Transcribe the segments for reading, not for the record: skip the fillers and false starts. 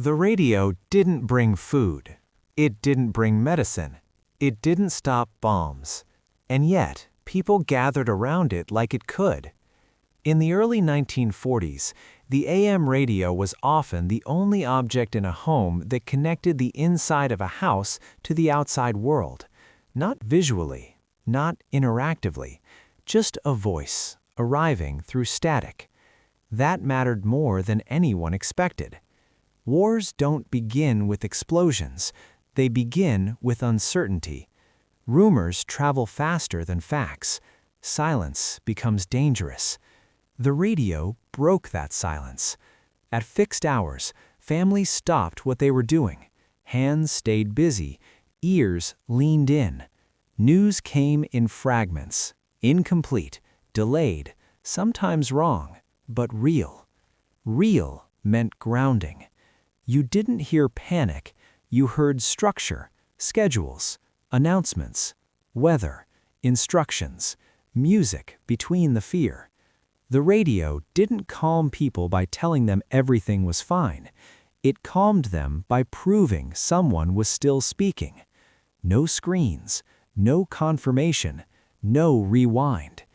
The radio didn't bring food. It didn't bring medicine. It didn't stop bombs. And yet, people gathered around it like it could. In the early 1940s, the AM radio was often the only object in a home that connected the inside of a house to the outside world. Not visually, not interactively, just a voice, arriving through static. That mattered more than anyone expected. Wars don't begin with explosions. They begin with uncertainty. Rumors travel faster than facts. Silence becomes dangerous. The radio broke that silence. At fixed hours, families stopped what they were doing. Hands stayed busy. Ears leaned in. News came in fragments, incomplete, delayed, sometimes wrong, but real. Real meant grounding. You didn't hear panic. You heard structure, schedules, announcements, weather, instructions, music between the fear. The radio didn't calm people by telling them everything was fine. It calmed them by proving someone was still speaking. No screens, no confirmation, no rewind.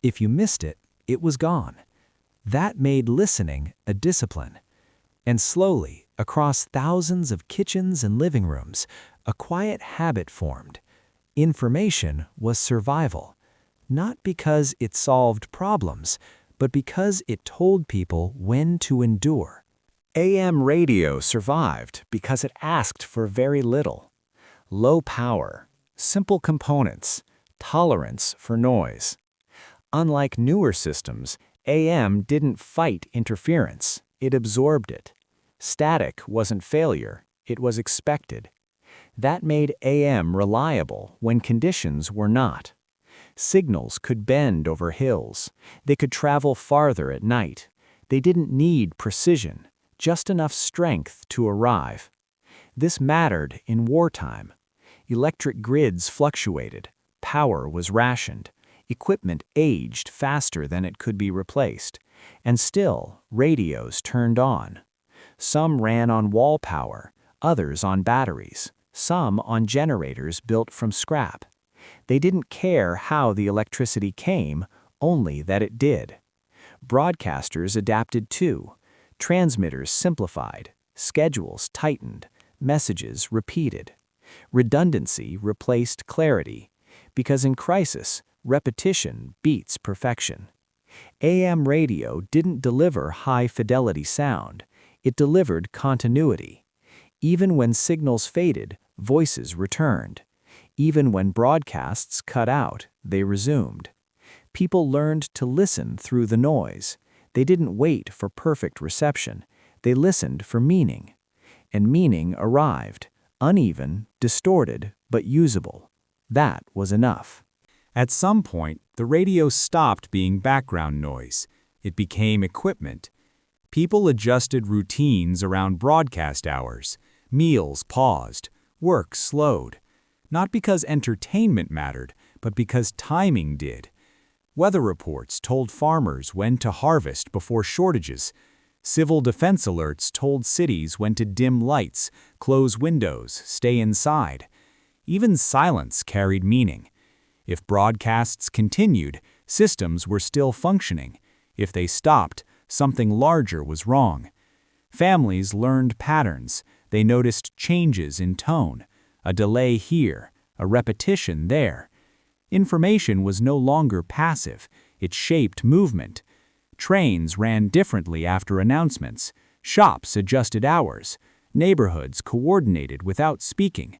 If you missed it, it was gone. That made listening a discipline. And slowly, across thousands of kitchens and living rooms, a quiet habit formed. Information was survival. Not because it solved problems, but because it told people when to endure. AM radio survived because it asked for very little. Low power, simple components, tolerance for noise. Unlike newer systems, AM didn't fight interference, it absorbed it. Static wasn't failure, it was expected. That made AM reliable when conditions were not. Signals could bend over hills. They could travel farther at night. They didn't need precision, just enough strength to arrive. This mattered in wartime. Electric grids fluctuated. Power was rationed. Equipment aged faster than it could be replaced. And still, radios turned on. Some ran on wall power, others on batteries, some on generators built from scrap. They didn't care how the electricity came, only that it did. Broadcasters adapted too. Transmitters simplified, schedules tightened, messages repeated. Redundancy replaced clarity, because in crisis, repetition beats perfection. AM radio didn't deliver high-fidelity sound. It delivered continuity. Even when signals faded, voices returned. Even when broadcasts cut out, they resumed. People learned to listen through the noise. They didn't wait for perfect reception. They listened for meaning. And meaning arrived, uneven, distorted, but usable. That was enough. At some point, the radio stopped being background noise. It became equipment. People adjusted routines around broadcast hours. Meals paused. Work slowed. Not because entertainment mattered, but because timing did. Weather reports told farmers when to harvest before shortages. Civil defense alerts told cities when to dim lights, close windows, stay inside. Even silence carried meaning. If broadcasts continued, systems were still functioning. If they stopped, something larger was wrong. Families learned patterns. They noticed changes in tone, a delay here, a repetition there. Information was no longer passive. It shaped movement. Trains ran differently after announcements. Shops adjusted hours. Neighborhoods coordinated without speaking.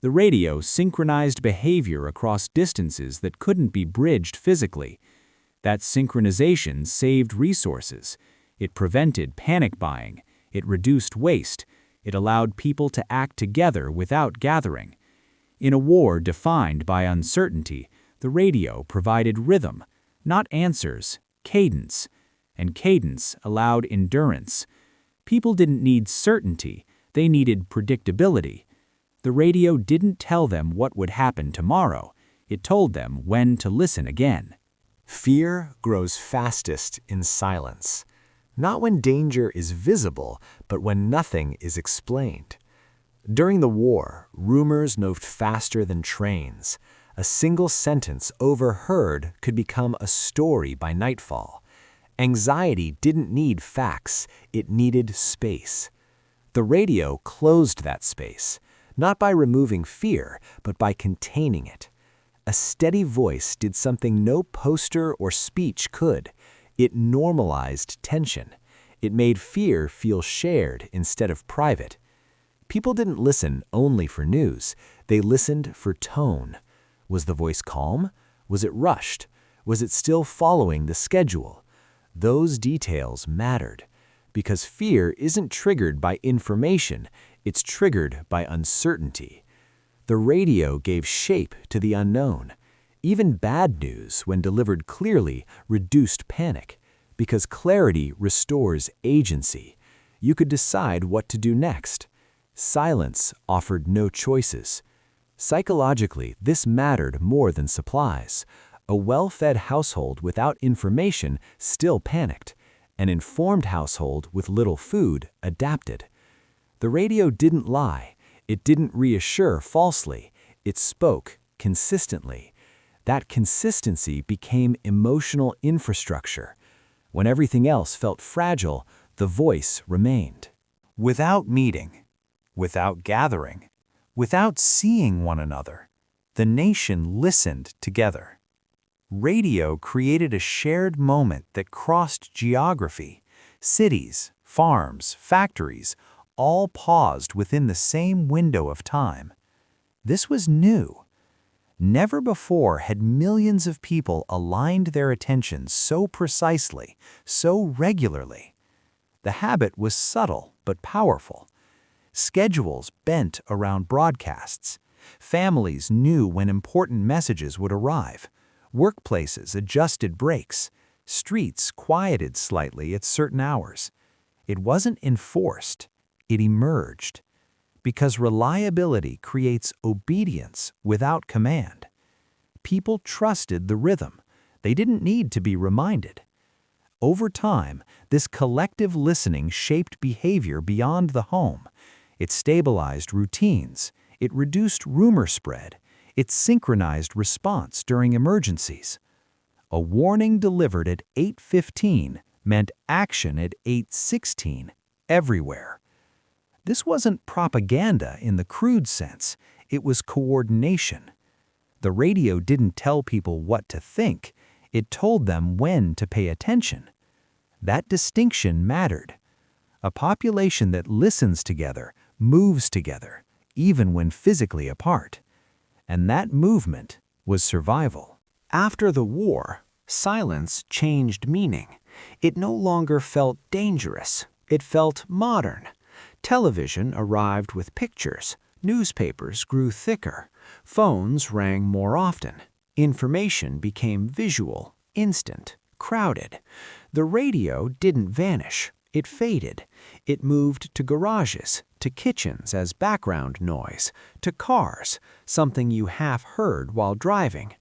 The radio synchronized behavior across distances that couldn't be bridged physically. That synchronization saved resources. It prevented panic buying. It reduced waste. It allowed people to act together without gathering. In a war defined by uncertainty, the radio provided rhythm, not answers, cadence. And cadence allowed endurance. People didn't need certainty, they needed predictability. The radio didn't tell them what would happen tomorrow. It told them when to listen again. Fear grows fastest in silence. Not when danger is visible, but when nothing is explained. During the war, rumors moved faster than trains. A single sentence overheard could become a story by nightfall. Anxiety didn't need facts, it needed space. The radio closed that space, not by removing fear, but by containing it. A steady voice did something no poster or speech could. It normalized tension. It made fear feel shared instead of private. People didn't listen only for news. They listened for tone. Was the voice calm? Was it rushed? Was it still following the schedule? Those details mattered, because fear isn't triggered by information, it's triggered by uncertainty. The radio gave shape to the unknown. Even bad news, when delivered clearly, reduced panic, because clarity restores agency. You could decide what to do next. Silence offered no choices. Psychologically, this mattered more than supplies. A well-fed household without information still panicked. An informed household with little food adapted. The radio didn't lie. It didn't reassure falsely. It spoke consistently. That consistency became emotional infrastructure. When everything else felt fragile, the voice remained. Without meeting, without gathering, without seeing one another, the nation listened together. Radio created a shared moment that crossed geography. Cities, farms, factories, all paused within the same window of time. This was new. Never before had millions of people aligned their attention so precisely, so regularly. The habit was subtle but powerful. Schedules bent around broadcasts. Families knew when important messages would arrive. Workplaces adjusted breaks. Streets quieted slightly at certain hours. It wasn't enforced, it emerged. Because reliability creates obedience without command. People trusted the rhythm. They didn't need to be reminded. Over time, this collective listening shaped behavior beyond the home. It stabilized routines. It reduced rumor spread. It synchronized response during emergencies. A warning delivered at 8:15 meant action at 8:16 everywhere. This wasn't propaganda in the crude sense. It was coordination. The radio didn't tell people what to think. It told them when to pay attention. That distinction mattered. A population that listens together moves together, even when physically apart. And that movement was survival. After the war, silence changed meaning. It no longer felt dangerous. It felt modern. Television arrived with pictures. Newspapers grew thicker. Phones rang more often. Information became visual, instant, crowded. The radio didn't vanish. It faded. It moved to garages, to kitchens as background noise, to cars, something you half heard while driving.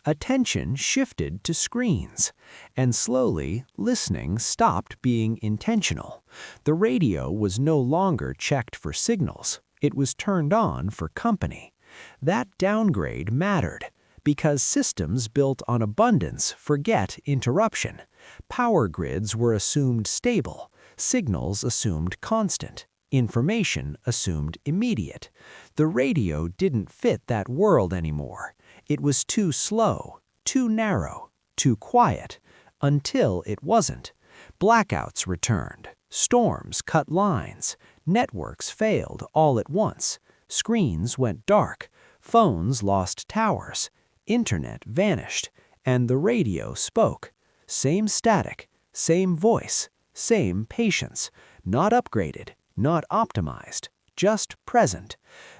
Attention shifted to screens, and slowly, listening stopped being intentional. The radio was no longer checked for signals. It was turned on for company. That downgrade mattered, because systems built on abundance forget interruption. Power grids were assumed stable. Signals assumed constant. Information assumed immediate. The radio didn't fit that world anymore. It was too slow, too narrow, too quiet, until it wasn't. Blackouts returned. Storms cut lines. Networks failed all at once. Screens went dark. Phones lost towers. Internet vanished. And the radio spoke. Same static, same voice, same patience. Not upgraded, not optimized, just present.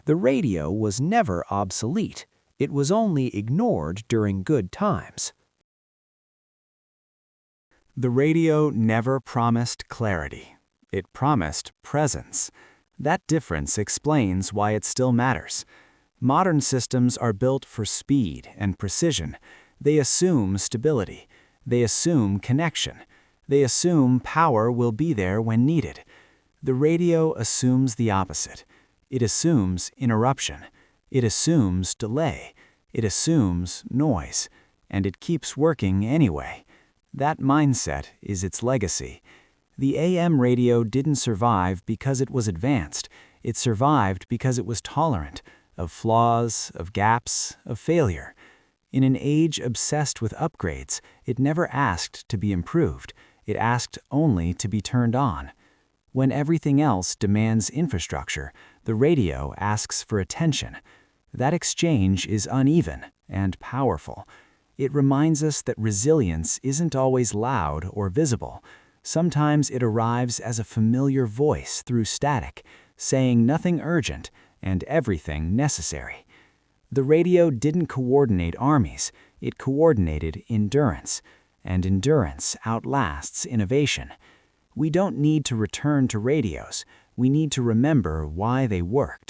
The radio was never obsolete. It was only ignored during good times. The radio never promised clarity. It promised presence. That difference explains why it still matters. Modern systems are built for speed and precision. They assume stability. They assume connection. They assume power will be there when needed. The radio assumes the opposite. It assumes interruption. It assumes delay. It assumes noise. And it keeps working anyway. That mindset is its legacy. The AM radio didn't survive because it was advanced. It survived because it was tolerant of flaws, of gaps, of failure. In an age obsessed with upgrades, it never asked to be improved. It asked only to be turned on. When everything else demands infrastructure, the radio asks for attention. That exchange is uneven and powerful. It reminds us that resilience isn't always loud or visible. Sometimes it arrives as a familiar voice through static, saying nothing urgent and everything necessary. The radio didn't coordinate armies, it coordinated endurance, and endurance outlasts innovation. We don't need to return to radios, we need to remember why they worked.